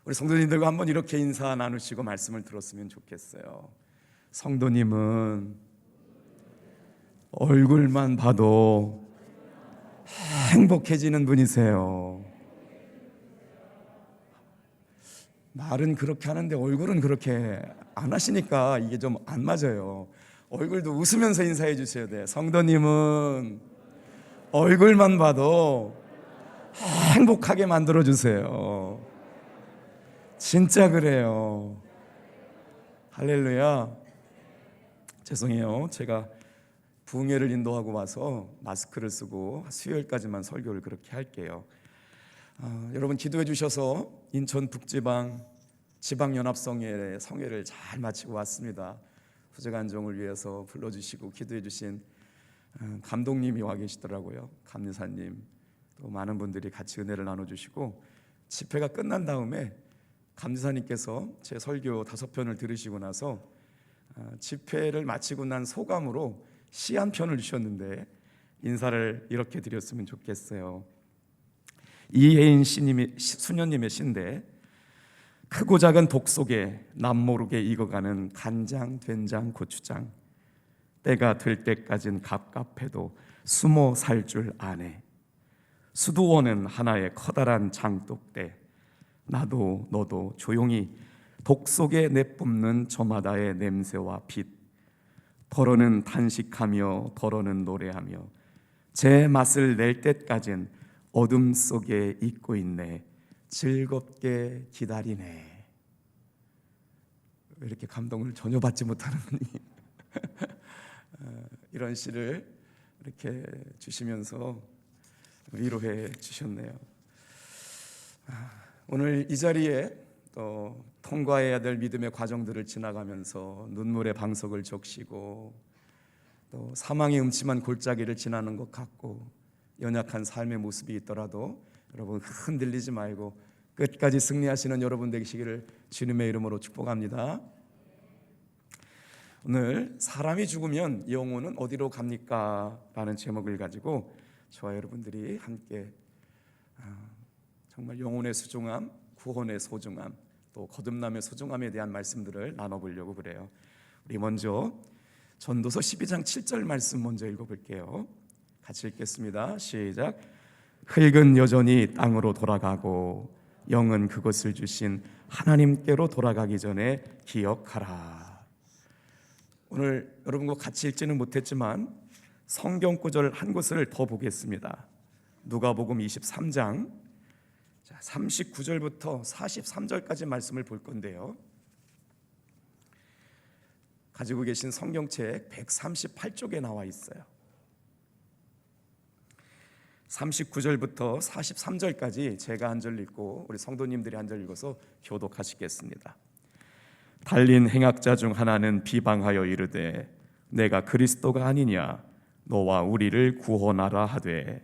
우리 성도님들과 한번 이렇게 인사 나누시고 말씀을 들었으면 좋겠어요. 성도님은 얼굴만 봐도 행복해지는 분이세요. 말은 그렇게 하는데 얼굴은 그렇게 안 하시니까 이게 좀 안 맞아요. 얼굴도 웃으면서 인사해 주셔야 돼요. 성도님은 얼굴만 봐도 행복하게 만들어 주세요. 진짜 그래요. 할렐루야. 죄송해요. 제가 부흥회를 인도하고 와서 마스크를 쓰고 수요일까지만 설교를 그렇게 할게요. 여러분 기도해 주셔서 인천 북지방 지방연합성회 성회를 잘 마치고 왔습니다. 후재간종을 위해서 불러주시고 기도해 주신 감독님이 와 계시더라고요. 감리사님, 또 많은 분들이 같이 은혜를 나눠주시고, 집회가 끝난 다음에 감리사님께서 제 설교 5편을 들으시고 나서 집회를 마치고 난 소감으로 시 한 편을 주셨는데 인사를 이렇게 드렸으면 좋겠어요. 이혜인 수녀님의 시인데, 크고 작은 독 속에 남모르게 익어가는 간장, 된장, 고추장, 때가 될 때까진 갑갑해도 숨어 살 줄 아네. 수도원은 하나의 커다란 장독대, 나도 너도 조용히 독 속에 내뿜는 저마다의 냄새와 빛, 덜어는 탄식하며 덜어는 노래하며 제 맛을 낼 때까진 어둠 속에 있고 있네. 즐겁게 기다리네. 왜 이렇게 감동을 전혀 받지 못하는 분이 이런 시를 이렇게 주시면서 위로해 주셨네요. 오늘 이 자리에 또 통과해야 될 믿음의 과정들을 지나가면서 눈물의 방석을 적시고 또 사망의 음침한 골짜기를 지나는 것 같고 연약한 삶의 모습이 있더라도 여러분 흔들리지 말고 끝까지 승리하시는 여러분 되시기를 주님의 이름으로 축복합니다. 오늘 사람이 죽으면 영혼은 어디로 갑니까? 라는 제목을 가지고 저와 여러분들이 함께 정말 영혼의 소중함, 구원의 소중함, 또 거듭남의 소중함에 대한 말씀들을 나눠보려고 그래요. 우리 먼저 전도서 12장 7절 말씀 먼저 읽어볼게요. 같이 읽겠습니다. 시작. 흙은 여전히 땅으로 돌아가고 영은 그것을 주신 하나님께로 돌아가기 전에 기억하라. 오늘 여러분과 같이 읽지는 못했지만 성경 구절 한 곳을 더 보겠습니다. 누가복음 23장 39절부터 43절까지 말씀을 볼 건데요, 가지고 계신 성경책 138쪽에 나와 있어요. 39절부터 43절까지 제가 한 절 읽고 우리 성도님들이 한 절 읽어서 교독하시겠습니다. 달린 행악자 중 하나는 비방하여 이르되 내가 그리스도가 아니냐 너와 우리를 구원하라 하되,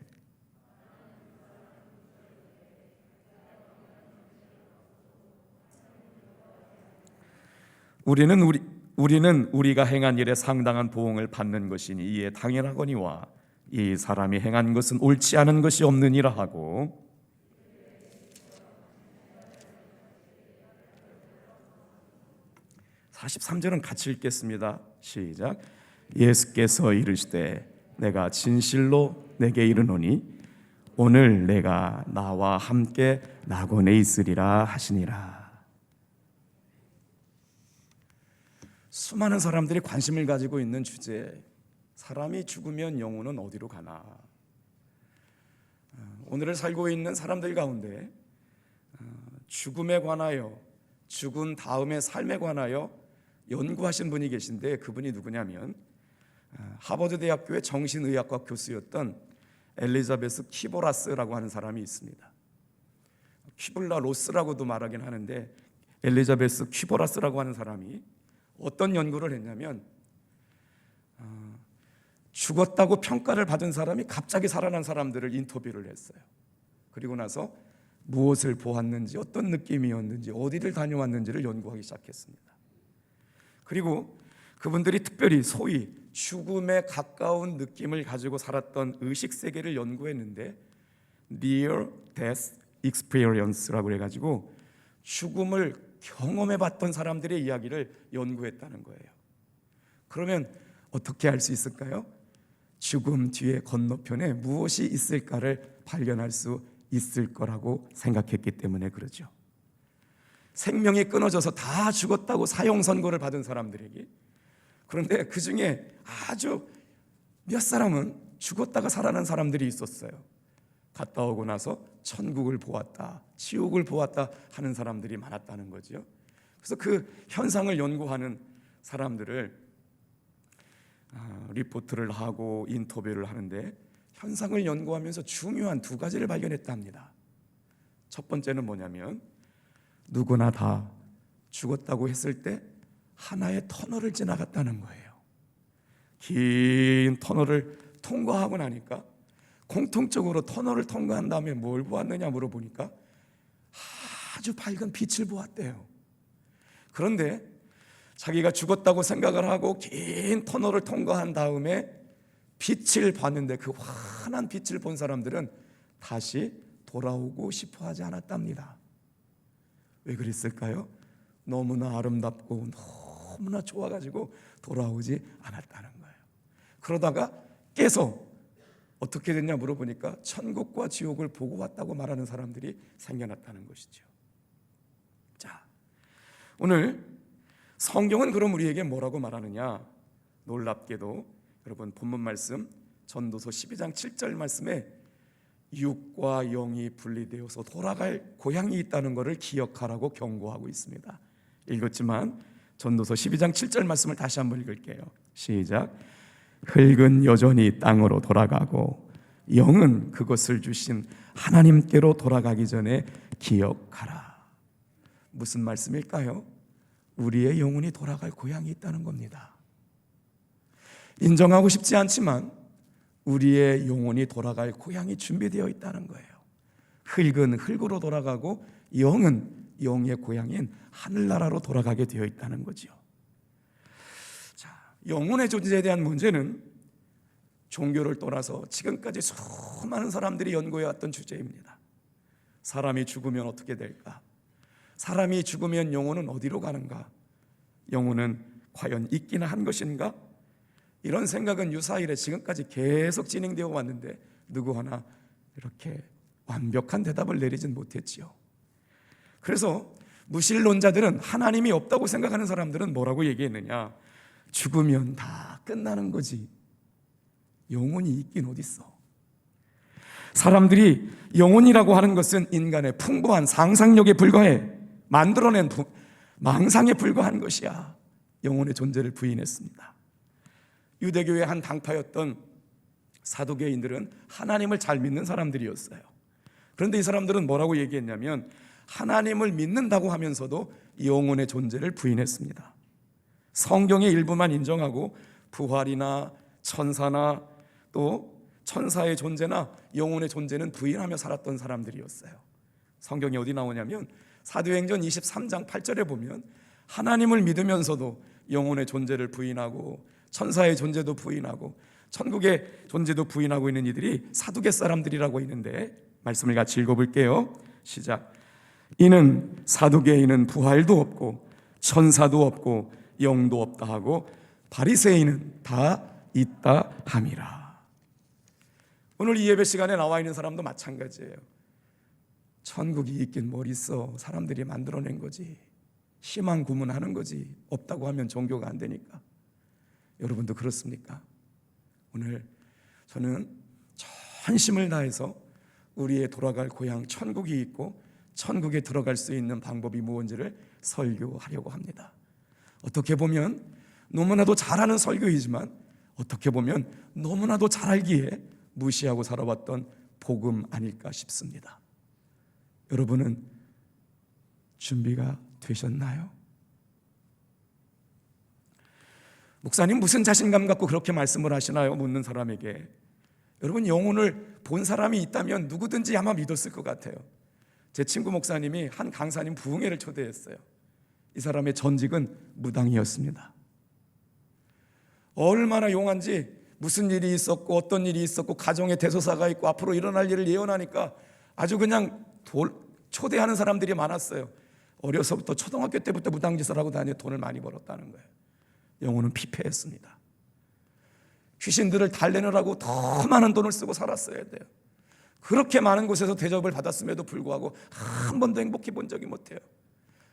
우리는 우리가 행한 일에 상당한 보응을 받는 것이니 이에 당연하거니와 이 사람이 행한 것은 옳지 않은 것이 없느니라 하고, 43절은 같이 읽겠습니다. 시작. 예수께서 이르시되 내가 진실로 내게 이르노니 오늘 내가 나와 함께 낙원에 있으리라 하시니라. 수많은 사람들이 관심을 가지고 있는 주제, 사람이 죽으면 영혼은 어디로 가나. 오늘을 살고 있는 사람들 가운데 죽음에 관하여, 죽은 다음의 삶에 관하여 연구하신 분이 계신데 그분이 누구냐면 하버드 대학교의 정신의학과 교수였던 엘리자베스 퀴보라스라고 하는 사람이 있습니다. 퀴블라 로스라고도 말하긴 하는데 엘리자베스 퀴보라스라고 하는 사람이 어떤 연구를 했냐면 죽었다고 평가를 받은 사람이 갑자기 살아난 사람들을 인터뷰를 했어요. 그리고 나서 무엇을 보았는지, 어떤 느낌이었는지, 어디를 다녀왔는지를 연구하기 시작했습니다. 그리고 그분들이 특별히 소위 죽음에 가까운 느낌을 가지고 살았던 의식세계를 연구했는데 Near Death Experience라고 해가지고 죽음을 경험해 봤던 사람들의 이야기를 연구했다는 거예요. 그러면 어떻게 알 수 있을까요? 죽음 뒤에 건너편에 무엇이 있을까를 발견할 수 있을 거라고 생각했기 때문에 그러죠. 생명이 끊어져서 다 죽었다고 사형 선고를 받은 사람들에게, 그런데 그 중에 아주 몇 사람은 죽었다가 살아난 사람들이 있었어요. 갔다 오고 나서 천국을 보았다, 지옥을 보았다 하는 사람들이 많았다는 거죠. 그래서 그 현상을 연구하는 사람들을 리포트를 하고 인터뷰를 하는데 현상을 연구하면서 중요한 두 가지를 발견했다 합니다. 첫 번째는 뭐냐면 누구나 다 죽었다고 했을 때 하나의 터널을 지나갔다는 거예요. 긴 터널을 통과하고 나니까 공통적으로 터널을 통과한 다음에 뭘 보았느냐 물어보니까 아주 밝은 빛을 보았대요. 그런데 자기가 죽었다고 생각을 하고 긴 터널을 통과한 다음에 빛을 봤는데 그 환한 빛을 본 사람들은 다시 돌아오고 싶어 하지 않았답니다. 왜 그랬을까요? 너무나 아름답고 너무나 좋아가지고 돌아오지 않았다는 거예요. 그러다가 깨서 어떻게 됐냐 물어보니까 천국과 지옥을 보고 왔다고 말하는 사람들이 생겨났다는 것이죠. 자, 오늘 성경은 그럼 우리에게 뭐라고 말하느냐? 놀랍게도 여러분 본문 말씀 전도서 12장 7절 말씀에 육과 영이 분리되어서 돌아갈 고향이 있다는 것을 기억하라고 경고하고 있습니다. 읽었지만 전도서 12장 7절 말씀을 다시 한번 읽을게요. 시작. 흙은 여전히 땅으로 돌아가고 영은 그것을 주신 하나님께로 돌아가기 전에 기억하라. 무슨 말씀일까요? 우리의 영혼이 돌아갈 고향이 있다는 겁니다. 인정하고 싶지 않지만 우리의 영혼이 돌아갈 고향이 준비되어 있다는 거예요. 흙은 흙으로 돌아가고 영은 영의 고향인 하늘나라로 돌아가게 되어 있다는 거죠. 자, 영혼의 존재에 대한 문제는 종교를 떠나서 지금까지 수많은 사람들이 연구해왔던 주제입니다. 사람이 죽으면 어떻게 될까? 사람이 죽으면 영혼은 어디로 가는가? 영혼은 과연 있기나 한 것인가? 이런 생각은 유사일에 지금까지 계속 진행되어 왔는데 누구 하나 이렇게 완벽한 대답을 내리진 못했지요. 그래서 무신론자들은, 하나님이 없다고 생각하는 사람들은 뭐라고 얘기했느냐? 죽으면 다 끝나는 거지, 영혼이 있긴 어딨어. 사람들이 영혼이라고 하는 것은 인간의 풍부한 상상력에 불과해 만들어낸 망상에 불과한 것이야. 영혼의 존재를 부인했습니다. 유대교의 한 당파였던 사두개인들은 하나님을 잘 믿는 사람들이었어요. 그런데 이 사람들은 뭐라고 얘기했냐면 하나님을 믿는다고 하면서도 영혼의 존재를 부인했습니다. 성경의 일부만 인정하고 부활이나 천사나 또 천사의 존재나 영혼의 존재는 부인하며 살았던 사람들이었어요. 성경이 어디 나오냐면 사도행전 23장 8절에 보면 하나님을 믿으면서도 영혼의 존재를 부인하고 천사의 존재도 부인하고 천국의 존재도 부인하고 있는 이들이 사두개 사람들이라고 있는데 말씀을 같이 읽어볼게요. 시작. 이는 사두개인은 부활도 없고 천사도 없고 영도 없다 하고 바리새인은 다 있다 함이라. 오늘 이 예배 시간에 나와 있는 사람도 마찬가지예요. 천국이 있긴 뭘 있어, 사람들이 만들어낸 거지, 희망 고문하는 거지, 없다고 하면 종교가 안 되니까. 여러분도 그렇습니까? 오늘 저는 전심을 다해서 우리의 돌아갈 고향 천국이 있고 천국에 들어갈 수 있는 방법이 무엇인지를 설교하려고 합니다. 어떻게 보면 너무나도 잘하는 설교이지만 어떻게 보면 너무나도 잘 알기에 무시하고 살아왔던 복음 아닐까 싶습니다. 여러분은 준비가 되셨나요? 목사님 무슨 자신감 갖고 그렇게 말씀을 하시나요? 묻는 사람에게 여러분 영혼을 본 사람이 있다면 누구든지 아마 믿었을 것 같아요. 제 친구 목사님이 한 강사님 부흥회를 초대했어요. 이 사람의 전직은 무당이었습니다. 얼마나 용한지 무슨 일이 있었고 어떤 일이 있었고 가정에 대소사가 있고 앞으로 일어날 일을 예언하니까 아주 그냥 초대하는 사람들이 많았어요. 어려서부터 초등학교 때부터 무당짓을 하고 다녀 돈을 많이 벌었다는 거예요. 영혼은 피폐했습니다. 귀신들을 달래느라고 더 많은 돈을 쓰고 살았어야 돼요. 그렇게 많은 곳에서 대접을 받았음에도 불구하고 한 번도 행복해 본 적이 못해요.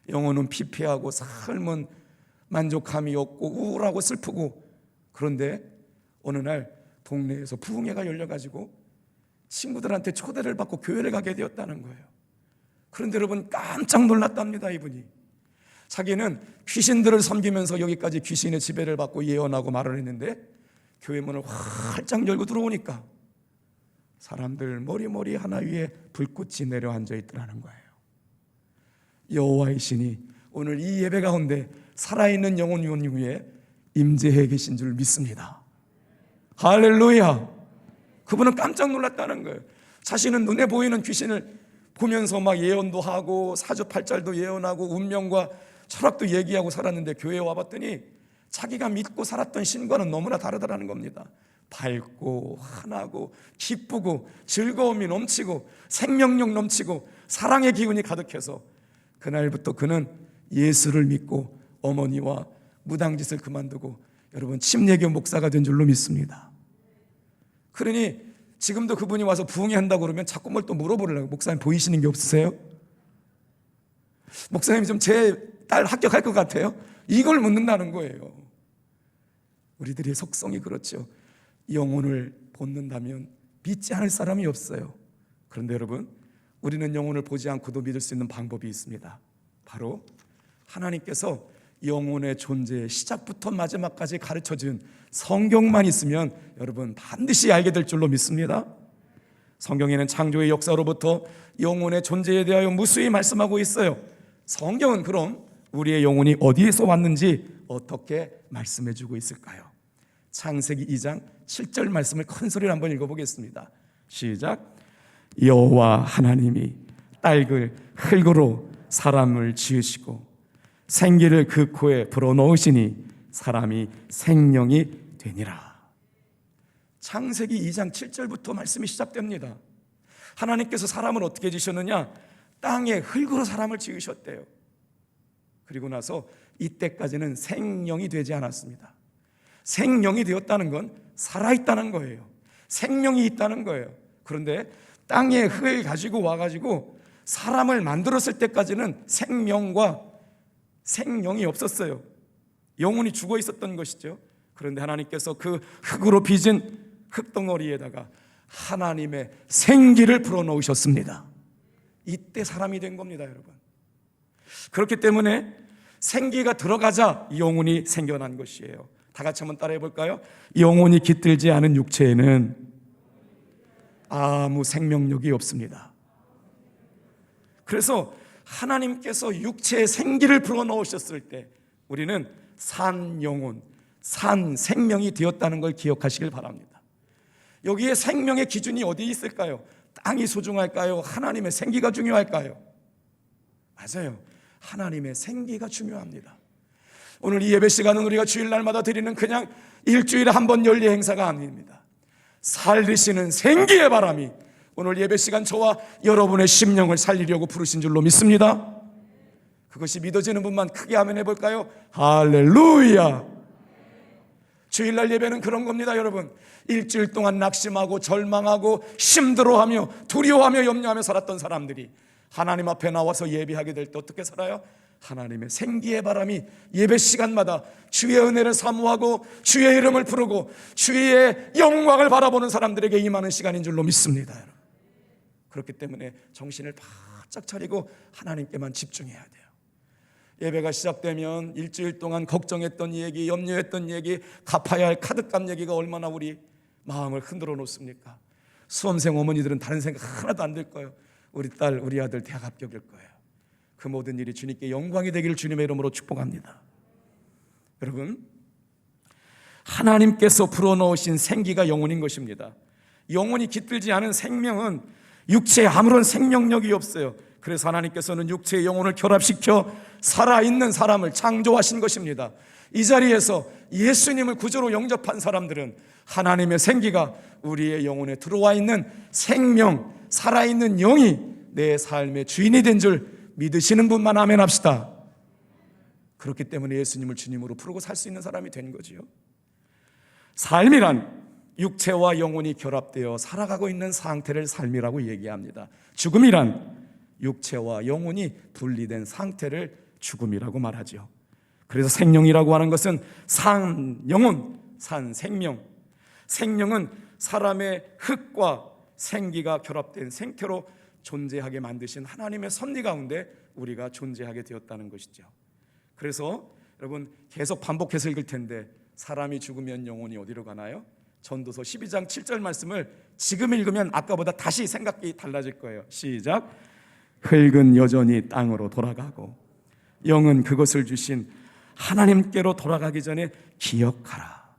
영혼은 피폐하고 삶은 만족함이 없고 우울하고 슬프고, 그런데 어느 날 동네에서 부흥회가 열려가지고 친구들한테 초대를 받고 교회를 가게 되었다는 거예요. 그런데 여러분 깜짝 놀랐답니다. 이분이 자기는 귀신들을 섬기면서 여기까지 귀신의 지배를 받고 예언하고 말을 했는데 교회 문을 활짝 열고 들어오니까 사람들 머리 하나 위에 불꽃이 내려 앉아 있더라는 거예요. 여호와의 신이 오늘 이 예배 가운데 살아있는 영혼 위에 임재해 계신 줄 믿습니다. 할렐루야. 그분은 깜짝 놀랐다는 거예요. 자신은 눈에 보이는 귀신을 보면서 막 예언도 하고 사주팔절도 예언하고 운명과 철학도 얘기하고 살았는데 교회에 와봤더니 자기가 믿고 살았던 신과는 너무나 다르다는 겁니다. 밝고 환하고 기쁘고 즐거움이 넘치고 생명력 넘치고 사랑의 기운이 가득해서 그날부터 그는 예수를 믿고 어머니와 무당짓을 그만두고 여러분 침례교 목사가 된 줄로 믿습니다. 그러니 지금도 그분이 와서 부흥회 한다고 그러면 자꾸 뭘 또 물어보려고, 목사님 보이시는 게 없으세요? 목사님 좀 제 딸 합격할 것 같아요? 이걸 묻는다는 거예요. 우리들의 속성이 그렇죠. 영혼을 본는다면 믿지 않을 사람이 없어요. 그런데 여러분, 우리는 영혼을 보지 않고도 믿을 수 있는 방법이 있습니다. 바로 하나님께서 영혼의 존재의 시작부터 마지막까지 가르쳐준 성경만 있으면 여러분 반드시 알게 될 줄로 믿습니다. 성경에는 창조의 역사로부터 영혼의 존재에 대하여 무수히 말씀하고 있어요. 성경은 그럼 우리의 영혼이 어디에서 왔는지 어떻게 말씀해주고 있을까요? 창세기 2장 7절 말씀을 큰 소리로 한번 읽어보겠습니다. 시작. 여호와 하나님이 딸을 흙으로 사람을 지으시고 생기를 그 코에 불어넣으시니 사람이 생명이 되니라. 창세기 2장 7절부터 말씀이 시작됩니다. 하나님께서 사람을 어떻게 지으셨느냐? 땅에 흙으로 사람을 지으셨대요. 그리고 나서 이때까지는 생명이 되지 않았습니다. 생명이 되었다는 건 살아있다는 거예요. 생명이 있다는 거예요. 그런데 땅에 흙을 가지고 와가지고 사람을 만들었을 때까지는 생명과 생명이 없었어요. 영혼이 죽어 있었던 것이죠. 그런데 하나님께서 그 흙으로 빚은 흙덩어리에다가 하나님의 생기를 불어넣으셨습니다. 이때 사람이 된 겁니다, 여러분. 그렇기 때문에 생기가 들어가자 영혼이 생겨난 것이에요. 다 같이 한번 따라해 볼까요? 영혼이 깃들지 않은 육체에는 아무 생명력이 없습니다. 그래서 하나님께서 육체에 생기를 불어넣으셨을 때 우리는 산 영혼, 산 생명이 되었다는 걸 기억하시길 바랍니다. 여기에 생명의 기준이 어디에 있을까요? 땅이 소중할까요? 하나님의 생기가 중요할까요? 맞아요. 하나님의 생기가 중요합니다. 오늘 이 예배 시간은 우리가 주일날마다 드리는 그냥 일주일에 한 번 열리 행사가 아닙니다. 살리시는 생기의 바람이 오늘 예배 시간 저와 여러분의 심령을 살리려고 부르신 줄로 믿습니다. 그것이 믿어지는 분만 크게 아멘 해볼까요? 할렐루야. 주일날 예배는 그런 겁니다, 여러분. 일주일 동안 낙심하고 절망하고 힘들어하며 두려워하며 염려하며 살았던 사람들이 하나님 앞에 나와서 예배하게 될 때 어떻게 살아요? 하나님의 생기의 바람이 예배 시간마다 주의 은혜를 사모하고 주의 이름을 부르고 주의 영광을 바라보는 사람들에게 임하는 시간인 줄로 믿습니다, 여러분. 그렇기 때문에 정신을 바짝 차리고 하나님께만 집중해야 돼요. 예배가 시작되면 일주일 동안 걱정했던 얘기, 염려했던 얘기, 갚아야 할 카드값 얘기가 얼마나 우리 마음을 흔들어 놓습니까? 수험생 어머니들은 다른 생각 하나도 안 들 거예요. 우리 딸, 우리 아들 대학 합격일 거예요. 그 모든 일이 주님께 영광이 되기를 주님의 이름으로 축복합니다. 여러분, 하나님께서 불어넣으신 생기가 영혼인 것입니다. 영혼이 깃들지 않은 생명은 육체에 아무런 생명력이 없어요. 그래서 하나님께서는 육체의 영혼을 결합시켜 살아있는 사람을 창조하신 것입니다. 이 자리에서 예수님을 구주로 영접한 사람들은 하나님의 생기가 우리의 영혼에 들어와 있는 생명, 살아있는 영이 내 삶의 주인이 된 줄 믿으시는 분만 아멘 합시다. 그렇기 때문에 예수님을 주님으로 부르고 살 수 있는 사람이 된 거지요. 삶이란 육체와 영혼이 결합되어 살아가고 있는 상태를 삶이라고 얘기합니다. 죽음이란 육체와 영혼이 분리된 상태를 죽음이라고 말하죠. 그래서 생명이라고 하는 것은 산 영혼, 산 생명. 생명은 사람의 흙과 생기가 결합된 생태로 존재하게 만드신 하나님의 섭리 가운데 우리가 존재하게 되었다는 것이죠. 그래서 여러분 계속 반복해서 읽을 텐데, 사람이 죽으면 영혼이 어디로 가나요? 전도서 12장 7절 말씀을 지금 읽으면 아까보다 다시 생각이 달라질 거예요. 시작. 흙은 여전히 땅으로 돌아가고 영은 그것을 주신 하나님께로 돌아가기 전에 기억하라.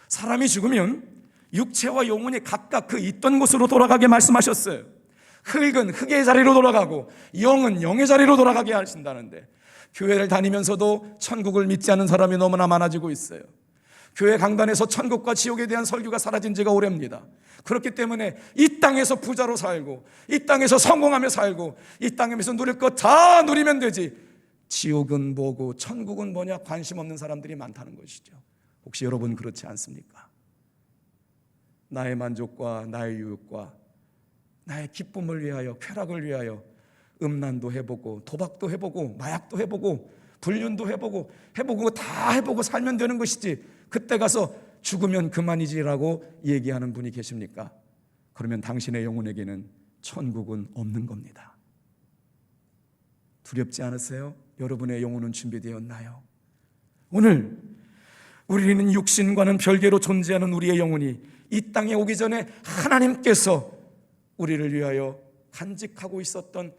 사람이 죽으면 육체와 영혼이 각각 그 있던 곳으로 돌아가게 말씀하셨어요. 흙은 흙의 자리로 돌아가고 영은 영의 자리로 돌아가게 하신다는데, 교회를 다니면서도 천국을 믿지 않는 사람이 너무나 많아지고 있어요. 교회 강단에서 천국과 지옥에 대한 설교가 사라진 지가 오래입니다. 그렇기 때문에 이 땅에서 부자로 살고 이 땅에서 성공하며 살고 이 땅에서 누릴 것 다 누리면 되지, 지옥은 뭐고 천국은 뭐냐 관심 없는 사람들이 많다는 것이죠. 혹시 여러분 그렇지 않습니까? 나의 만족과 나의 유익과 나의 기쁨을 위하여, 쾌락을 위하여 음란도 해보고 도박도 해보고 마약도 해보고 불륜도 해보고 다 해보고 살면 되는 것이지, 그때 가서 죽으면 그만이지라고 얘기하는 분이 계십니까? 그러면 당신의 영혼에게는 천국은 없는 겁니다. 두렵지 않으세요? 여러분의 영혼은 준비되었나요? 오늘 우리는 육신과는 별개로 존재하는 우리의 영혼이 이 땅에 오기 전에 하나님께서 우리를 위하여 간직하고 있었던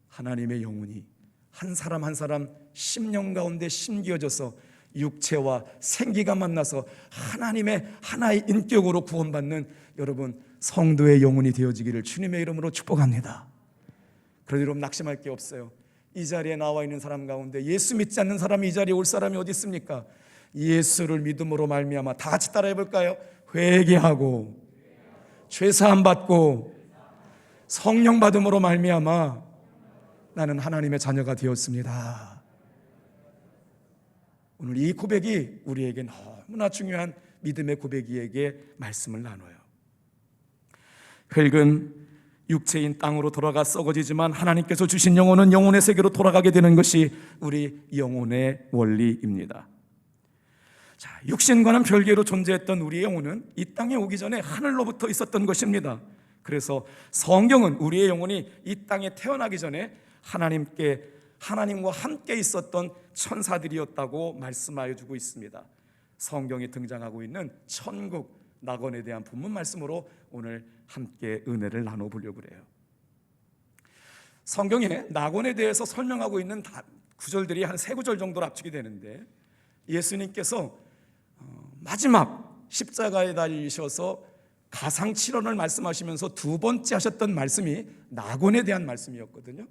하나님의 영혼이 한 사람 한 사람 심령 가운데 심겨져서 육체와 생기가 만나서 하나님의 하나의 인격으로 구원받는 여러분 성도의 영혼이 되어지기를 주님의 이름으로 축복합니다. 그러니 여러분 낙심할 게 없어요. 이 자리에 나와 있는 사람 가운데 예수 믿지 않는 사람이 이 자리에 올 사람이 어디 있습니까? 예수를 믿음으로 말미암아 다 같이 따라해 볼까요? 회개하고 죄사함 받고 성령 받음으로 말미암아 나는 하나님의 자녀가 되었습니다. 오늘 이 고백이 우리에게 너무나 중요한 믿음의 고백이에게 말씀을 나눠요. 흙은 육체인 땅으로 돌아가 썩어지지만 하나님께서 주신 영혼은 영혼의 세계로 돌아가게 되는 것이 우리 영혼의 원리입니다. 자, 육신과는 별개로 존재했던 우리의 영혼은 이 땅에 오기 전에 하늘로부터 있었던 것입니다. 그래서 성경은 우리의 영혼이 이 땅에 태어나기 전에 하나님과 함께 있었던 천사들이었다고 말씀하여 주고 있습니다. 성경에 등장하고 있는 천국, 낙원에 대한 본문 말씀으로 오늘 함께 은혜를 나눠보려고 그래요. 성경에 낙원에 대해서 설명하고 있는 구절들이 한 3구절 정도로 압축이 되는데, 예수님께서 마지막 십자가에 달리셔서 가상칠언을 말씀하시면서 두 번째 하셨던 말씀이 낙원에 대한 말씀이었거든요.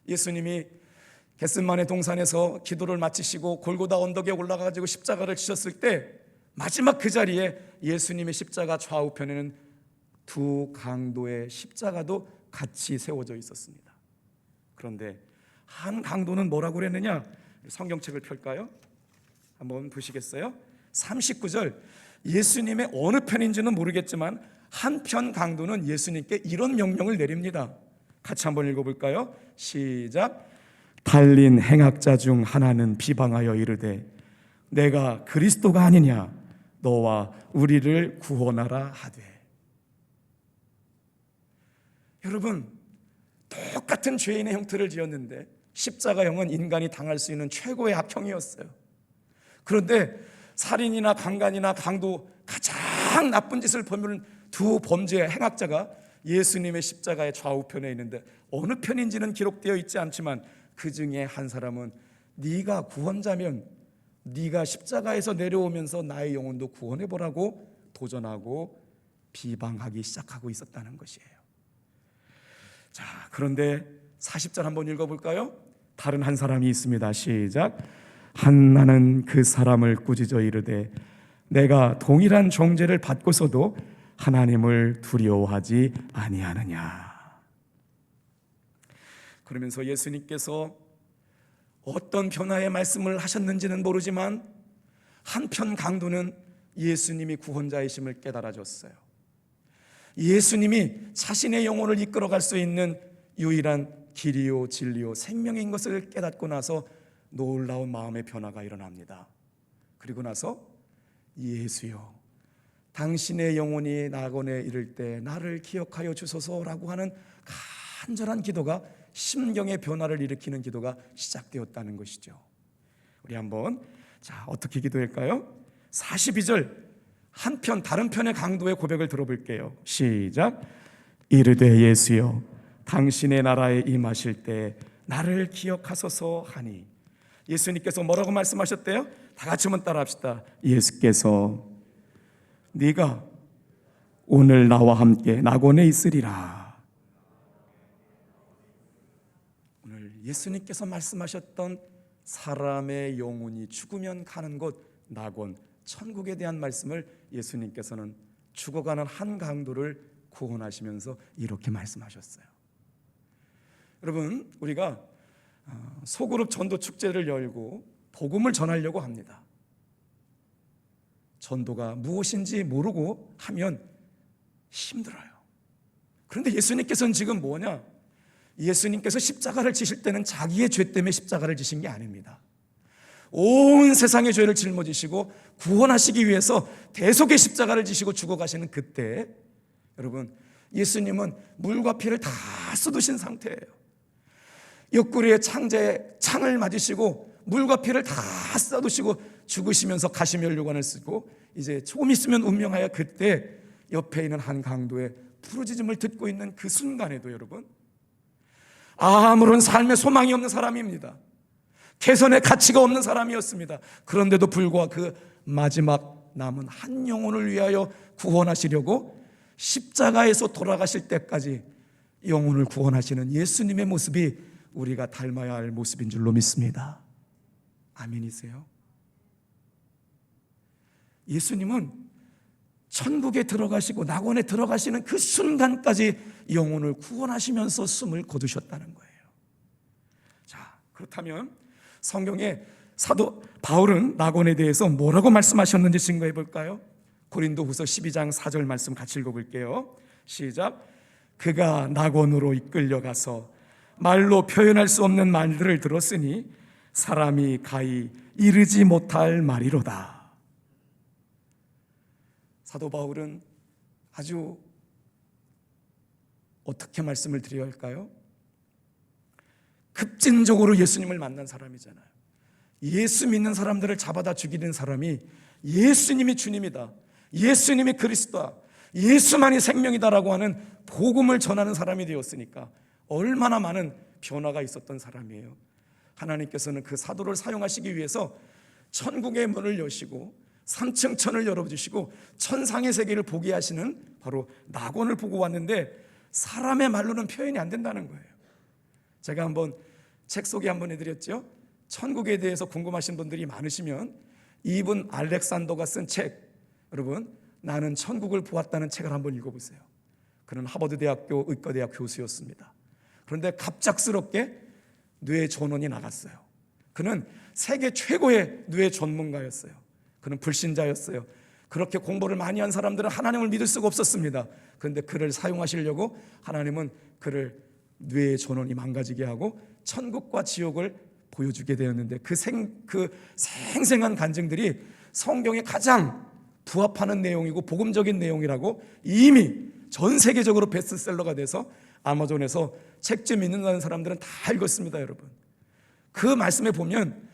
예수님이 겟세마네 동산에서 기도를 마치시고 골고다 언덕에 올라가가지고 십자가를 지셨을 때 마지막 그 자리에 예수님의 십자가 좌우편에는 두 강도의 십자가도 같이 세워져 있었습니다. 그런데 한 강도는 뭐라고 그랬느냐? 성경책을 펼까요? 한번 보시겠어요? 39절, 예수님의 어느 편인지는 모르겠지만 한편 강도는 예수님께 이런 명령을 내립니다. 같이 한번 읽어볼까요? 시작. 달린 행악자 중 하나는 비방하여 이르되 내가 그리스도가 아니냐 너와 우리를 구원하라 하되. 여러분, 똑같은 죄인의 형태를 지었는데 십자가형은 인간이 당할 수 있는 최고의 악형이었어요. 그런데 살인이나 강간이나 강도, 가장 나쁜 짓을 범하는 두 범죄의 행악자가 예수님의 십자가의 좌우편에 있는데 어느 편인지는 기록되어 있지 않지만 그 중에 한 사람은 네가 구원자면 네가 십자가에서 내려오면서 나의 영혼도 구원해보라고 도전하고 비방하기 시작하고 있었다는 것이에요. 자, 그런데 40절 한번 읽어볼까요? 다른 한 사람이 있습니다. 시작. 한나는 그 사람을 꾸짖어 이르되 내가 동일한 정죄를 받고서도 하나님을 두려워하지 아니하느냐. 그러면서 예수님께서 어떤 변화의 말씀을 하셨는지는 모르지만 한편 강도는 예수님이 구원자이심을 깨달아졌어요. 예수님이 자신의 영혼을 이끌어갈 수 있는 유일한 길이요 진리요 생명인 것을 깨닫고 나서 놀라운 마음의 변화가 일어납니다. 그리고 나서 예수여, 당신의 영혼이 낙원에 이를 때 나를 기억하여 주소서라고 하는 간절한 기도가 심경의 변화를 일으키는 기도가 시작되었다는 것이죠. 우리 한번 어떻게 기도할까요? 42절 한편 다른 편의 강도의 고백을 들어볼게요. 시작. 이르되 예수여, 당신의 나라에 임하실 때 나를 기억하소서 하니. 예수님께서 뭐라고 말씀하셨대요? 다 같이 한번 따라합시다. 예수께서 네가 오늘 나와 함께 낙원에 있으리라. 오늘 예수님께서 말씀하셨던 사람의 영혼이 죽으면 가는 곳 낙원, 천국에 대한 말씀을 예수님께서는 죽어가는 한 강도를 구원하시면서 이렇게 말씀하셨어요. 여러분, 우리가 소그룹 전도 축제를 열고 복음을 전하려고 합니다. 전도가 무엇인지 모르고 하면 힘들어요. 그런데 예수님께서는 지금 뭐냐? 예수님께서 십자가를 지실 때는 자기의 죄 때문에 십자가를 지신 게 아닙니다. 온 세상의 죄를 짊어지시고 구원하시기 위해서 대속의 십자가를 지시고 죽어가시는 그때, 여러분, 예수님은 물과 피를 다 쏟으신 상태예요. 옆구리에 창을 맞으시고 물과 피를 다 쏟으시고 죽으시면서 가시면류관을 쓰고 이제 조금 있으면 운명하여 그때 옆에 있는 한 강도의 부르짖음을 듣고 있는 그 순간에도 여러분, 아무런 삶의 소망이 없는 사람입니다. 개선의 가치가 없는 사람이었습니다. 그런데도 불구하고 그 마지막 남은 한 영혼을 위하여 구원하시려고 십자가에서 돌아가실 때까지 영혼을 구원하시는 예수님의 모습이 우리가 닮아야 할 모습인 줄로 믿습니다. 아멘이세요? 예수님은 천국에 들어가시고 낙원에 들어가시는 그 순간까지 영혼을 구원하시면서 숨을 거두셨다는 거예요. 자, 그렇다면 성경에 사도 바울은 낙원에 대해서 뭐라고 말씀하셨는지 증거해 볼까요? 고린도후서 12장 4절 말씀 같이 읽어볼게요. 시작. 그가 낙원으로 이끌려가서 말로 표현할 수 없는 말들을 들었으니 사람이 가히 이르지 못할 말이로다. 사도 바울은 아주 어떻게 말씀을 드려야 할까요? 급진적으로 예수님을 만난 사람이잖아요. 예수 믿는 사람들을 잡아다 죽이는 사람이 예수님이 주님이다, 예수님이 그리스도다, 예수만이 생명이다라고 하는 복음을 전하는 사람이 되었으니까 얼마나 많은 변화가 있었던 사람이에요. 하나님께서는 그 사도를 사용하시기 위해서 천국의 문을 여시고 3층 천을 열어주시고 천상의 세계를 보게 하시는 바로 낙원을 보고 왔는데 사람의 말로는 표현이 안 된다는 거예요. 제가 한번 책 소개 한번 해드렸죠. 천국에 대해서 궁금하신 분들이 많으시면 이분 알렉산더가 쓴 책, 여러분, 나는 천국을 보았다는 책을 한번 읽어보세요. 그는 하버드 대학교 의과대학 교수였습니다. 그런데 갑작스럽게 뇌 전원이 나갔어요. 그는 세계 최고의 뇌 전문가였어요. 그는 불신자였어요. 그렇게 공부를 많이 한 사람들은 하나님을 믿을 수가 없었습니다. 그런데 그를 사용하시려고 하나님은 그를 뇌의 전원이 망가지게 하고 천국과 지옥을 보여주게 되었는데 그 생생한 간증들이 성경에 가장 부합하는 내용이고 복음적인 내용이라고 이미 전 세계적으로 베스트셀러가 돼서 아마존에서 책 좀 읽는다는 사람들은 다 읽었습니다. 여러분, 그 말씀에 보면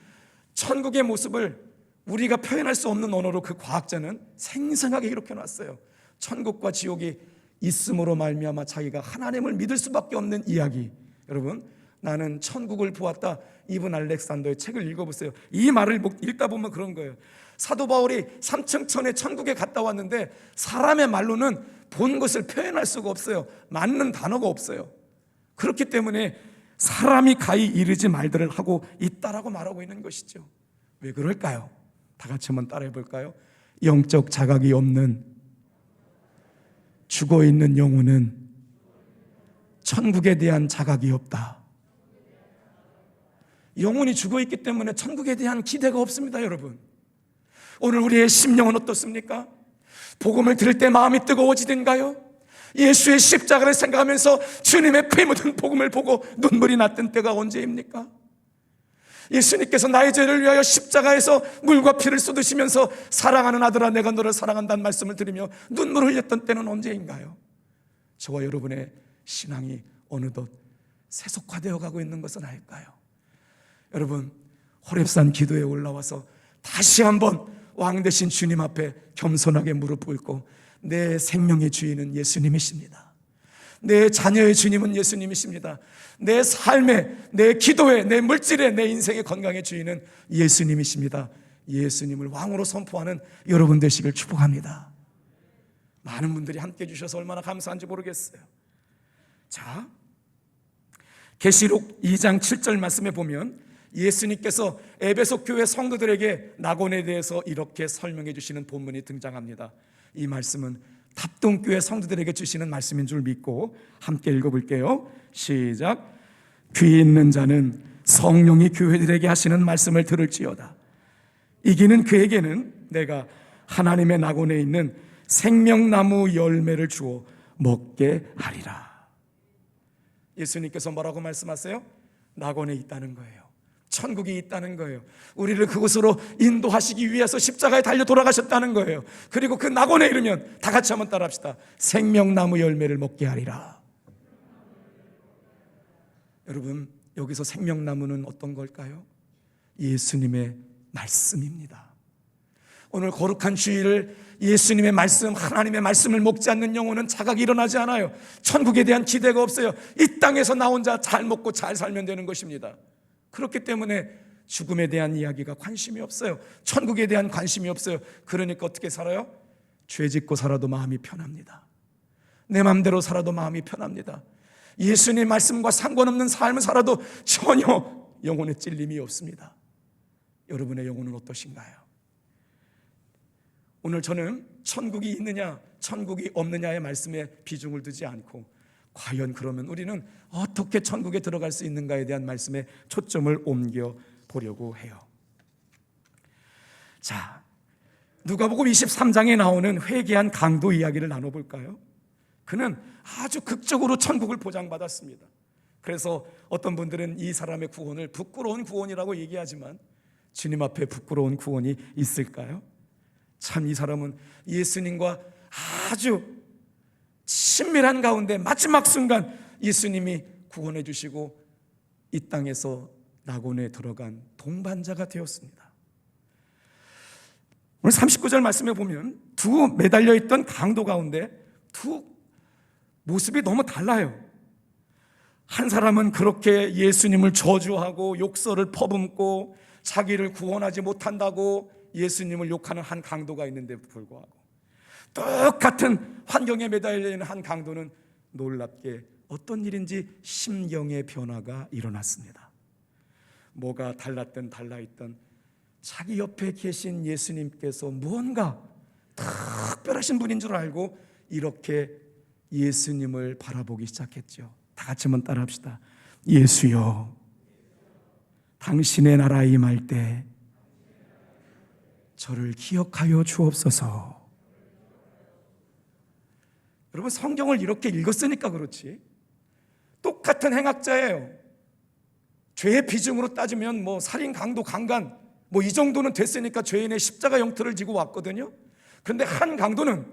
천국의 모습을 우리가 표현할 수 없는 언어로 그 과학자는 생생하게 이렇게 놨어요. 천국과 지옥이 있음으로 말미암아 자기가 하나님을 믿을 수밖에 없는 이야기. 여러분, 나는 천국을 보았다. 이분 알렉산더의 책을 읽어보세요. 이 말을 읽다 보면 그런 거예요. 사도 바울이 3층 천에 천국에 갔다 왔는데 사람의 말로는 본 것을 표현할 수가 없어요. 맞는 단어가 없어요. 그렇기 때문에 사람이 가히 이르지 말들을 하고 있다라고 말하고 있는 것이죠. 왜 그럴까요? 다 같이 한번 따라해 볼까요? 영적 자각이 없는 죽어있는 영혼은 천국에 대한 자각이 없다. 영혼이 죽어있기 때문에 천국에 대한 기대가 없습니다. 여러분, 오늘 우리의 심령은 어떻습니까? 복음을 들을 때 마음이 뜨거워지든가요? 예수의 십자가를 생각하면서 주님의 피 묻은 복음을 보고 눈물이 났던 때가 언제입니까? 예수님께서 나의 죄를 위하여 십자가에서 물과 피를 쏟으시면서 사랑하는 아들아 내가 너를 사랑한다는 말씀을 들으며 눈물을 흘렸던 때는 언제인가요? 저와 여러분의 신앙이 어느덧 세속화되어 가고 있는 것은 아닐까요? 여러분, 호렙산 기도에 올라와서 다시 한번 왕 되신 주님 앞에 겸손하게 무릎 꿇고 내 생명의 주인은 예수님이십니다. 내 자녀의 주님은 예수님이십니다. 내 삶의, 내 기도의, 내 물질의, 내 인생의 건강의 주인은 예수님이십니다. 예수님을 왕으로 선포하는 여러분 되시길 축복합니다. 많은 분들이 함께 해주셔서 얼마나 감사한지 모르겠어요. 자, 계시록 2장 7절 말씀에 보면 예수님께서 에베소 교회 성도들에게 낙원에 대해서 이렇게 설명해 주시는 본문이 등장합니다. 이 말씀은 답동교회 성도들에게 주시는 말씀인 줄 믿고 함께 읽어볼게요. 시작. 귀 있는 자는 성령이 교회들에게 하시는 말씀을 들을지어다. 이기는 그에게는 내가 하나님의 낙원에 있는 생명나무 열매를 주어 먹게 하리라. 예수님께서 뭐라고 말씀하세요? 낙원에 있다는 거예요. 천국이 있다는 거예요. 우리를 그곳으로 인도하시기 위해서 십자가에 달려 돌아가셨다는 거예요. 그리고 그 낙원에 이르면 다 같이 한번 따라합시다. 생명나무 열매를 먹게 하리라. 여러분, 여기서 생명나무는 어떤 걸까요? 예수님의 말씀입니다. 오늘 거룩한 주일을 예수님의 말씀, 하나님의 말씀을 먹지 않는 영혼은 자각이 일어나지 않아요. 천국에 대한 기대가 없어요. 이 땅에서 나 혼자 잘 먹고 잘 살면 되는 것입니다. 그렇기 때문에 죽음에 대한 이야기가 관심이 없어요. 천국에 대한 관심이 없어요. 그러니까 어떻게 살아요? 죄 짓고 살아도 마음이 편합니다. 내 마음대로 살아도 마음이 편합니다. 예수님 말씀과 상관없는 삶을 살아도 전혀 영혼에 찔림이 없습니다. 여러분의 영혼은 어떠신가요? 오늘 저는 천국이 있느냐 천국이 없느냐의 말씀에 비중을 두지 않고 과연 그러면 우리는 어떻게 천국에 들어갈 수 있는가에 대한 말씀에 초점을 옮겨 보려고 해요. 자, 누가복음 23장에 나오는 회개한 강도 이야기를 나눠볼까요? 그는 아주 극적으로 천국을 보장받았습니다. 그래서 어떤 분들은 이 사람의 구원을 부끄러운 구원이라고 얘기하지만 주님 앞에 부끄러운 구원이 있을까요? 참, 이 사람은 예수님과 아주 친밀한 가운데 마지막 순간 예수님이 구원해 주시고 이 땅에서 낙원에 들어간 동반자가 되었습니다. 오늘 39절 말씀에 보면 두 매달려 있던 강도 가운데 두 모습이 너무 달라요. 한 사람은 그렇게 예수님을 저주하고 욕설을 퍼붓고 자기를 구원하지 못한다고 예수님을 욕하는 한 강도가 있는데 불구하고 똑같은 환경에 매달려 있는 한 강도는 놀랍게 어떤 일인지 심경의 변화가 일어났습니다. 뭐가 달랐든 달라있던 자기 옆에 계신 예수님께서 무언가 특별하신 분인 줄 알고 이렇게 예수님을 바라보기 시작했죠. 다 같이 한번 따라합시다. 예수여, 당신의 나라에 임할 때 저를 기억하여 주옵소서. 여러분, 성경을 이렇게 읽었으니까 그렇지 똑같은 행악자예요. 죄의 비중으로 따지면 뭐 살인, 강도, 강간 뭐 이 정도는 됐으니까 죄인의 십자가 형태를 지고 왔거든요. 그런데 한 강도는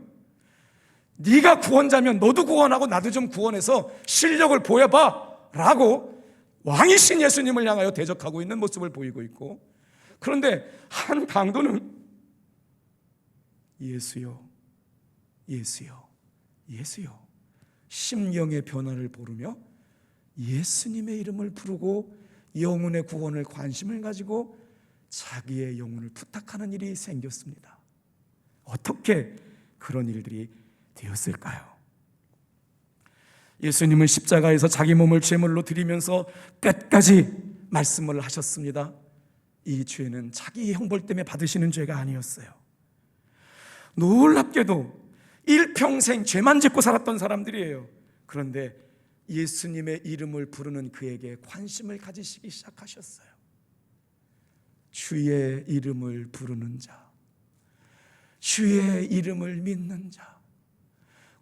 네가 구원자면 너도 구원하고 나도 좀 구원해서 실력을 보여봐 라고 왕이신 예수님을 향하여 대적하고 있는 모습을 보이고 있고, 그런데 한 강도는 예수여, 예수여, 예수여, 심령의 변화를 보르며 예수님의 이름을 부르고 영혼의 구원을 관심을 가지고 자기의 영혼을 부탁하는 일이 생겼습니다. 어떻게 그런 일들이 되었을까요? 예수님은 십자가에서 자기 몸을 제물로 드리면서 끝까지 말씀을 하셨습니다. 이 죄는 자기 형벌 때문에 받으시는 죄가 아니었어요. 놀랍게도 일평생 죄만 짓고 살았던 사람들이에요. 그런데 예수님의 이름을 부르는 그에게 관심을 가지시기 시작하셨어요. 주의 이름을 부르는 자, 주의 이름을 믿는 자.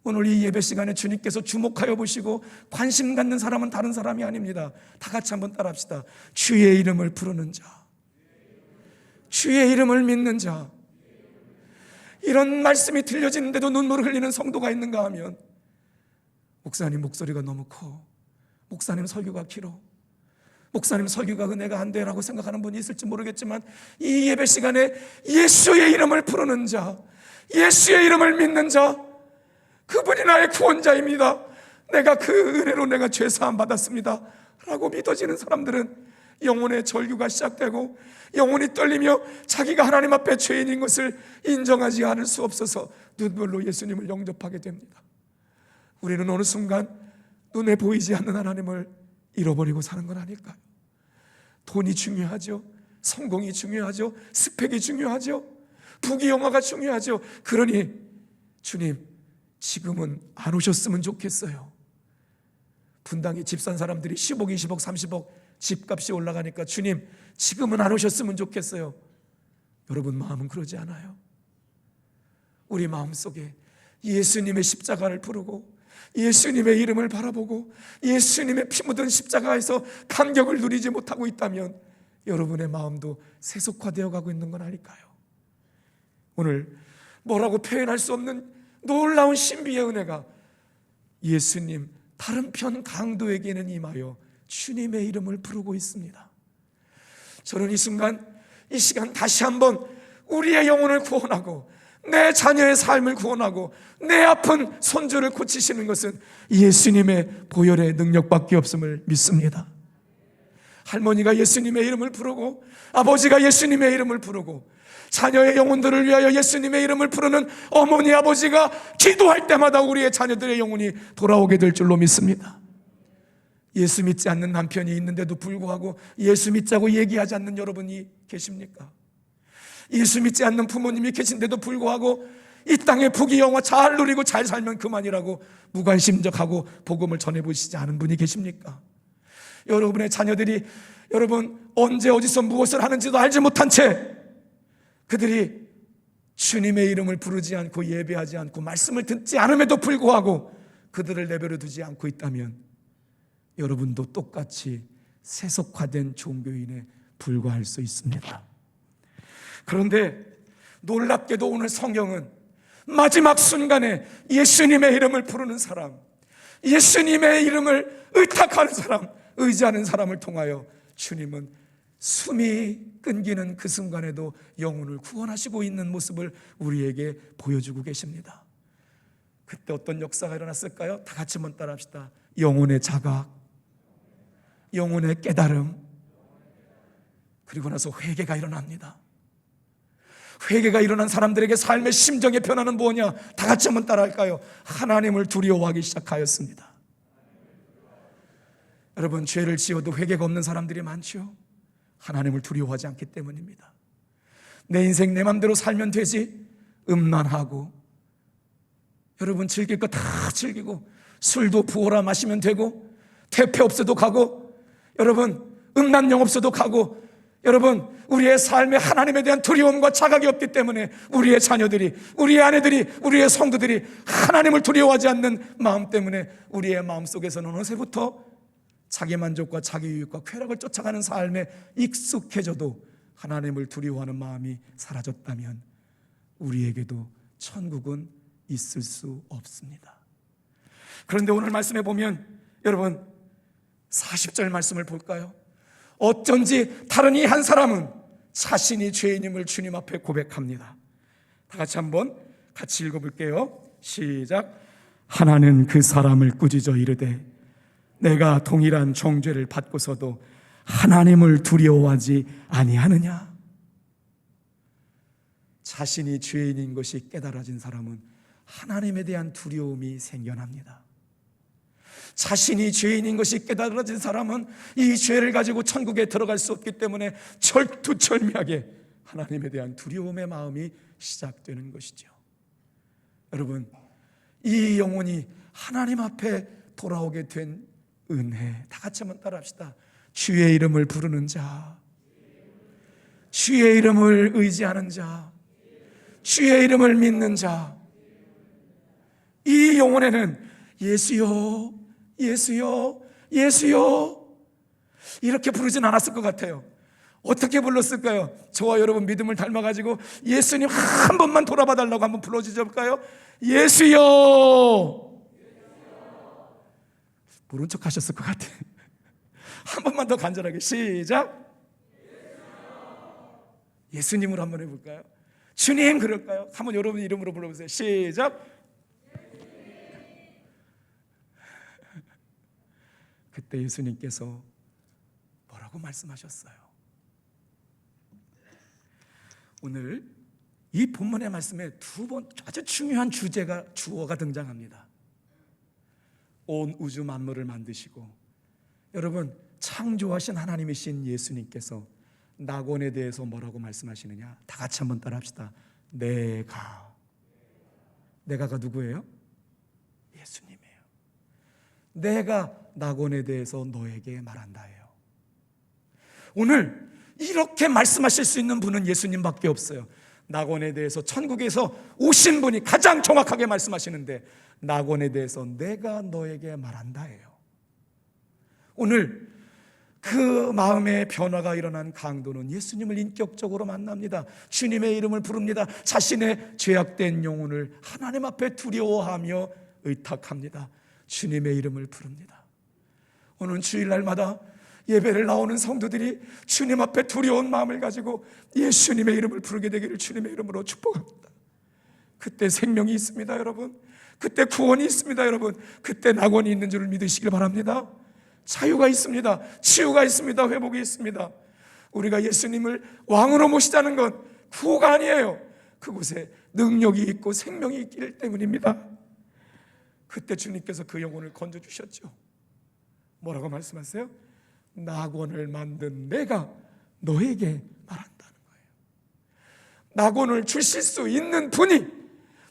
오늘 이 예배 시간에 주님께서 주목하여 보시고 관심 갖는 사람은 다른 사람이 아닙니다. 다 같이 한번 따라합시다. 주의 이름을 부르는 자, 주의 이름을 믿는 자. 이런 말씀이 들려지는데도 눈물을 흘리는 성도가 있는가 하면, 목사님 목소리가 너무 커, 목사님 설교가 길어, 목사님 설교가 은혜가 안 돼라고 생각하는 분이 있을지 모르겠지만, 이 예배 시간에 예수의 이름을 부르는 자, 예수의 이름을 믿는 자, 그분이 나의 구원자입니다, 내가 그 은혜로 내가 죄사함 받았습니다 라고 믿어지는 사람들은 영혼의 절규가 시작되고 영혼이 떨리며 자기가 하나님 앞에 죄인인 것을 인정하지 않을 수 없어서 눈물로 예수님을 영접하게 됩니다. 우리는 어느 순간 눈에 보이지 않는 하나님을 잃어버리고 사는 건 아닐까요? 돈이 중요하죠, 성공이 중요하죠, 스펙이 중요하죠, 부귀영화가 중요하죠. 그러니 주님, 지금은 안 오셨으면 좋겠어요. 분당에 집 산 사람들이 10억, 20억, 30억 집값이 올라가니까 주님, 지금은 안 오셨으면 좋겠어요. 여러분 마음은 그러지 않아요? 우리 마음속에 예수님의 십자가를 부르고 예수님의 이름을 바라보고 예수님의 피 묻은 십자가에서 감격을 누리지 못하고 있다면 여러분의 마음도 세속화되어 가고 있는 건 아닐까요? 오늘 뭐라고 표현할 수 없는 놀라운 신비의 은혜가 예수님 다른 편 강도에게는 임하여 주님의 이름을 부르고 있습니다. 저는 이 시간 다시 한번 우리의 영혼을 구원하고 내 자녀의 삶을 구원하고 내 아픈 손주를 고치시는 것은 예수님의 보혈의 능력밖에 없음을 믿습니다. 할머니가 예수님의 이름을 부르고 아버지가 예수님의 이름을 부르고 자녀의 영혼들을 위하여 예수님의 이름을 부르는 어머니 아버지가 기도할 때마다 우리의 자녀들의 영혼이 돌아오게 될 줄로 믿습니다. 예수 믿지 않는 남편이 있는데도 불구하고 예수 믿자고 얘기하지 않는 여러분이 계십니까? 예수 믿지 않는 부모님이 계신데도 불구하고 이 땅의 부귀영화 잘 누리고 잘 살면 그만이라고 무관심적하고 복음을 전해보시지 않은 분이 계십니까? 여러분의 자녀들이 여러분 언제 어디서 무엇을 하는지도 알지 못한 채 그들이 주님의 이름을 부르지 않고 예배하지 않고 말씀을 듣지 않음에도 불구하고 그들을 내버려 두지 않고 있다면 여러분도 똑같이 세속화된 종교인에 불과할 수 있습니다. 그런데 놀랍게도 오늘 성경은 마지막 순간에 예수님의 이름을 부르는 사람, 예수님의 이름을 의탁하는 사람, 의지하는 사람을 통하여 주님은 숨이 끊기는 그 순간에도 영혼을 구원하시고 있는 모습을 우리에게 보여주고 계십니다. 그때 어떤 역사가 일어났을까요? 다 같이 한번 따라합시다. 영혼의 자각, 영혼의 깨달음, 그리고 나서 회개가 일어납니다. 회개가 일어난 사람들에게 삶의 심정의 변화는 뭐냐? 다 같이 한번 따라할까요? 하나님을 두려워하기 시작하였습니다. 여러분, 죄를 지어도 회개가 없는 사람들이 많죠. 하나님을 두려워하지 않기 때문입니다. 내 인생 내 맘대로 살면 되지, 음란하고 여러분 즐길 거 다 즐기고 술도 부어라 마시면 되고 퇴폐 없어도 가고 여러분 음란 영업소도 가고 여러분 우리의 삶에 하나님에 대한 두려움과 자각이 없기 때문에 우리의 자녀들이, 우리의 아내들이, 우리의 성도들이 하나님을 두려워하지 않는 마음 때문에 우리의 마음속에서는 어느새부터 자기 만족과 자기 유익과 쾌락을 쫓아가는 삶에 익숙해져도 하나님을 두려워하는 마음이 사라졌다면 우리에게도 천국은 있을 수 없습니다. 그런데 오늘 말씀에 보면 여러분 40절 말씀을 볼까요? 어쩐지 다른 이 한 사람은 자신이 죄인임을 주님 앞에 고백합니다. 다 같이 한번 같이 읽어볼게요. 시작. 하나는 그 사람을 꾸짖어 이르되 내가 동일한 정죄를 받고서도 하나님을 두려워하지 아니하느냐? 자신이 죄인인 것이 깨달아진 사람은 하나님에 대한 두려움이 생겨납니다. 자신이 죄인인 것이 깨달아진 사람은 이 죄를 가지고 천국에 들어갈 수 없기 때문에 철두철미하게 하나님에 대한 두려움의 마음이 시작되는 것이죠. 여러분, 이 영혼이 하나님 앞에 돌아오게 된 은혜, 다 같이 한번 따라합시다. 주의 이름을 부르는 자, 주의 이름을 의지하는 자, 주의 이름을 믿는 자, 이 영혼에는 예수여, 예수여, 예수여 이렇게 부르진 않았을 것 같아요. 어떻게 불렀을까요? 저와 여러분 믿음을 닮아가지고 예수님 한 번만 돌아봐 달라고 한번 불러주실까요? 예수여. 모른 척 하셨을 것 같아요. 한 번만 더 간절하게 시작. 예수님으로 한번 해볼까요? 주님 그럴까요? 한번 여러분 이름으로 불러보세요. 시작. 그때 예수님께서 뭐라고 말씀하셨어요? 오늘 이 본문의 말씀에 두 번 아주 중요한 주어가 등장합니다. 온 우주 만물을 만드시고 여러분 창조하신 하나님이신 예수님께서 낙원에 대해서 뭐라고 말씀하시느냐? 다 같이 한번 따라합시다. 내가가 누구예요? 예수님이에요. 내가 낙원에 대해서 너에게 말한다예요. 오늘 이렇게 말씀하실 수 있는 분은 예수님밖에 없어요. 낙원에 대해서 천국에서 오신 분이 가장 정확하게 말씀하시는데 낙원에 대해서 내가 너에게 말한다예요. 오늘 그 마음의 변화가 일어난 강도는 예수님을 인격적으로 만납니다. 주님의 이름을 부릅니다. 자신의 죄악된 영혼을 하나님 앞에 두려워하며 의탁합니다. 주님의 이름을 부릅니다. 오늘 주일날마다 예배를 나오는 성도들이 주님 앞에 두려운 마음을 가지고 예수님의 이름을 부르게 되기를 주님의 이름으로 축복합니다. 그때 생명이 있습니다, 여러분. 그때 구원이 있습니다, 여러분. 그때 낙원이 있는 줄을 믿으시길 바랍니다. 자유가 있습니다. 치유가 있습니다. 회복이 있습니다. 우리가 예수님을 왕으로 모시자는 건 구호가 아니에요. 그곳에 능력이 있고 생명이 있기 때문입니다. 그때 주님께서 그 영혼을 건져주셨죠. 뭐라고 말씀하세요? 낙원을 만든 내가 너에게 말한다는 거예요. 낙원을 주실 수 있는 분이,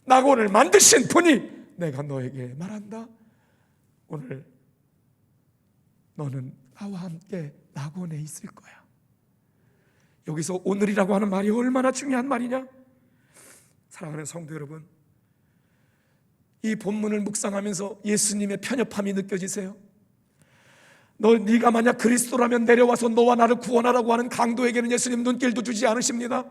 낙원을 만드신 분이 내가 너에게 말한다. 오늘 너는 나와 함께 낙원에 있을 거야. 여기서 오늘이라고 하는 말이 얼마나 중요한 말이냐? 사랑하는 성도 여러분, 이 본문을 묵상하면서 예수님의 편협함이 느껴지세요? 네가 만약 그리스도라면 내려와서 너와 나를 구원하라고 하는 강도에게는 예수님 눈길도 주지 않으십니다.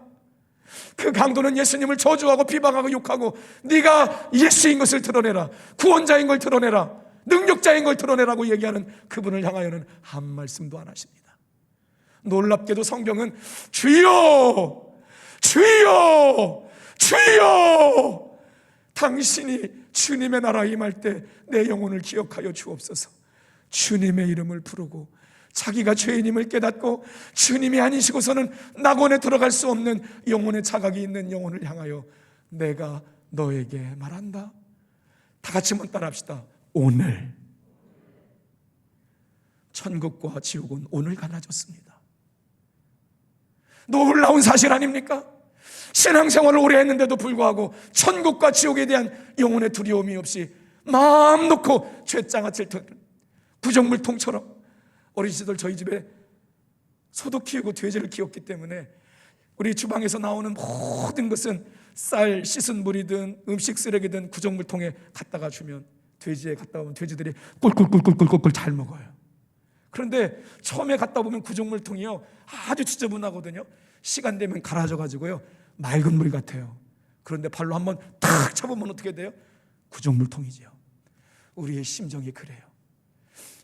그 강도는 예수님을 저주하고 비방하고 욕하고 네가 예수인 것을 드러내라, 구원자인 걸 드러내라, 능력자인 걸 드러내라고 얘기하는 그분을 향하여는 한 말씀도 안 하십니다. 놀랍게도 성경은 주여 주여 주여 당신이 주님의 나라에 임할 때 내 영혼을 기억하여 주옵소서. 주님의 이름을 부르고 자기가 죄인임을 깨닫고 주님이 아니시고서는 낙원에 들어갈 수 없는 영혼의 자각이 있는 영혼을 향하여 내가 너에게 말한다. 다 같이 한번 따라합시다. 오늘. 천국과 지옥은 오늘 갈라졌습니다. 놀라운 사실 아닙니까? 신앙생활을 오래 했는데도 불구하고 천국과 지옥에 대한 영혼의 두려움이 없이 마음 놓고 죄장아칠 구정물통처럼 어린 시절 저희 집에 소도 키우고 돼지를 키웠기 때문에 우리 주방에서 나오는 모든 것은 쌀 씻은 물이든 음식 쓰레기든 구정물통에 갖다가 주면 돼지에 갖다 오면 돼지들이 꿀꿀꿀꿀꿀꿀 잘 먹어요. 그런데 처음에 갖다 보면 구정물통이요 아주 지저분하거든요. 시간 되면 갈아져 가지고요 맑은 물 같아요. 그런데 발로 한번 탁 잡으면 어떻게 돼요? 구정물통이죠. 우리의 심정이 그래요.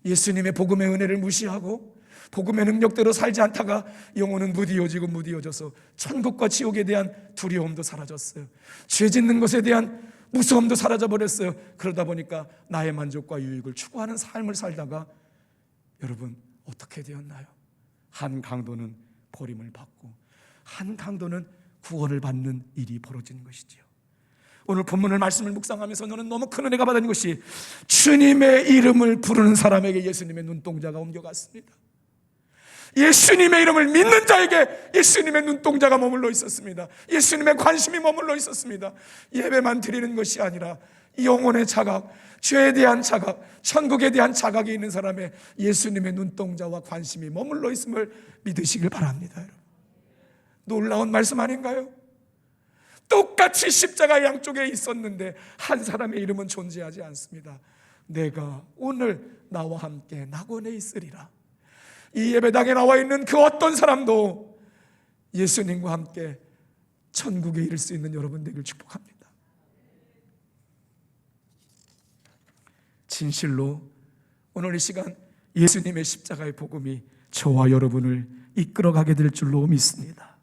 예수님의 복음의 은혜를 무시하고 복음의 능력대로 살지 않다가 영혼은 무디어져서 천국과 지옥에 대한 두려움도 사라졌어요. 죄 짓는 것에 대한 무서움도 사라져버렸어요. 그러다 보니까 나의 만족과 유익을 추구하는 삶을 살다가 여러분 어떻게 되었나요? 한 강도는 버림을 받고 한 강도는 구원을 받는 일이 벌어진 것이지요. 오늘 본문을 말씀을 묵상하면서 저는 너무 큰 은혜가 받은 것이 주님의 이름을 부르는 사람에게 예수님의 눈동자가 옮겨갔습니다. 예수님의 이름을 믿는 자에게 예수님의 눈동자가 머물러 있었습니다. 예수님의 관심이 머물러 있었습니다. 예배만 드리는 것이 아니라 영혼의 자각, 죄에 대한 자각, 천국에 대한 자각이 있는 사람의 예수님의 눈동자와 관심이 머물러 있음을 믿으시길 바랍니다. 여러분. 놀라운 말씀 아닌가요? 똑같이 십자가 양쪽에 있었는데 한 사람의 이름은 존재하지 않습니다. 내가 오늘 나와 함께 낙원에 있으리라. 이 예배당에 나와 있는 그 어떤 사람도 예수님과 함께 천국에 이를 수 있는 여러분 되길 축복합니다. 진실로 오늘 이 시간 예수님의 십자가의 복음이 저와 여러분을 이끌어가게 될 줄로 믿습니다.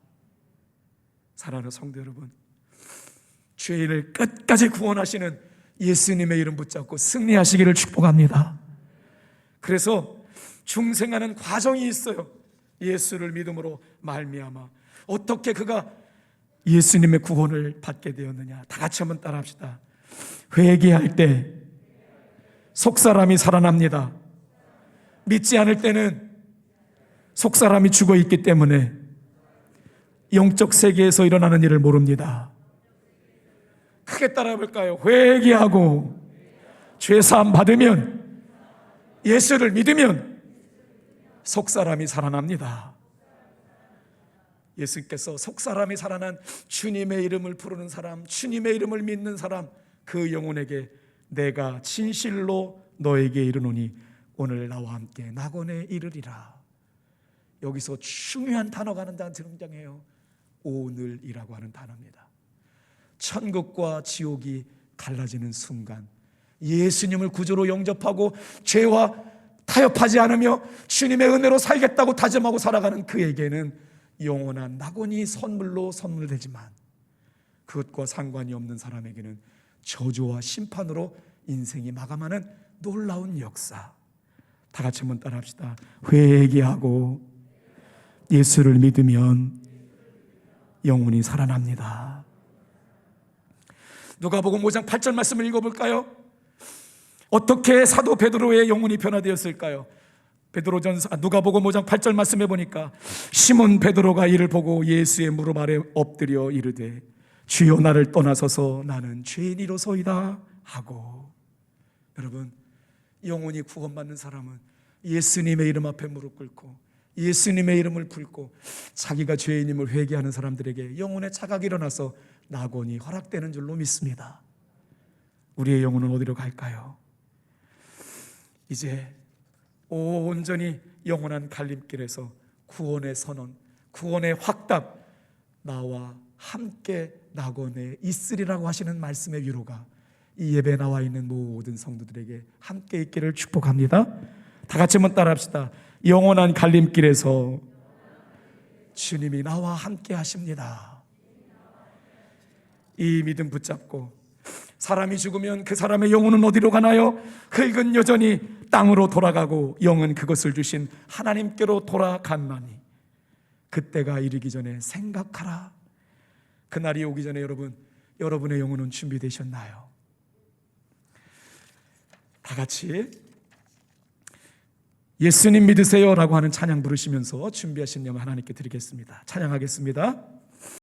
사랑하는 성도 여러분, 죄인을 끝까지 구원하시는 예수님의 이름 붙잡고 승리하시기를 축복합니다. 그래서 중생하는 과정이 있어요. 예수를 믿음으로 말미암아 어떻게 그가 예수님의 구원을 받게 되었느냐. 다 같이 한번 따라합시다. 회개할 때 속사람이 살아납니다. 믿지 않을 때는 속사람이 죽어 있기 때문에 영적 세계에서 일어나는 일을 모릅니다. 크게 따라해 볼까요? 회개하고 죄사함 받으면, 예수를 믿으면 속사람이 살아납니다. 예수께서 속사람이 살아난 주님의 이름을 부르는 사람, 주님의 이름을 믿는 사람, 그 영혼에게 내가 진실로 너에게 이르노니 오늘 나와 함께 낙원에 이르리라. 여기서 중요한 단어가 하나 등장해요. 오늘이라고 하는 단어입니다. 천국과 지옥이 갈라지는 순간, 예수님을 구주로 영접하고 죄와 타협하지 않으며 주님의 은혜로 살겠다고 다짐하고 살아가는 그에게는 영원한 낙원이 선물되지만, 그것과 상관이 없는 사람에게는 저주와 심판으로 인생이 마감하는 놀라운 역사. 다 같이 한번 따라합시다. 회개하고 예수를 믿으면 영혼이 살아납니다. 누가복음 5장 8절 말씀을 읽어볼까요? 어떻게 사도 베드로의 영혼이 변화되었을까요? 누가복음 5장 8절 말씀해 보니까 시몬 베드로가 이를 보고 예수의 무릎 아래 엎드려 이르되 주여 나를 떠나소서 나는 죄인이로소이다 하고. 여러분, 영혼이 구원받는 사람은 예수님의 이름 앞에 무릎 꿇고 예수님의 이름을 불고 자기가 죄인임을 회개하는 사람들에게 영혼의 차각이 일어나서 낙원이 허락되는 줄로 믿습니다. 우리의 영혼은 어디로 갈까요? 이제 온전히 영원한 갈림길에서 구원의 선언, 구원의 확답, 나와 함께 낙원에 있으리라고 하시는 말씀의 위로가 이 예배에 나와 있는 모든 성도들에게 함께 있기를 축복합니다. 다 같이 한번 따라합시다. 영원한 갈림길에서 주님이 나와 함께 하십니다. 이 믿음 붙잡고 사람이 죽으면 그 사람의 영혼은 어디로 가나요? 흙은 여전히 땅으로 돌아가고 영은 그것을 주신 하나님께로 돌아갔나니 그때가 이르기 전에 생각하라. 그날이 오기 전에 여러분의 영혼은 준비되셨나요? 다 같이 예수님 믿으세요 라고 하는 찬양 부르시면서 준비하신 영혼 하나님께 드리겠습니다. 찬양하겠습니다.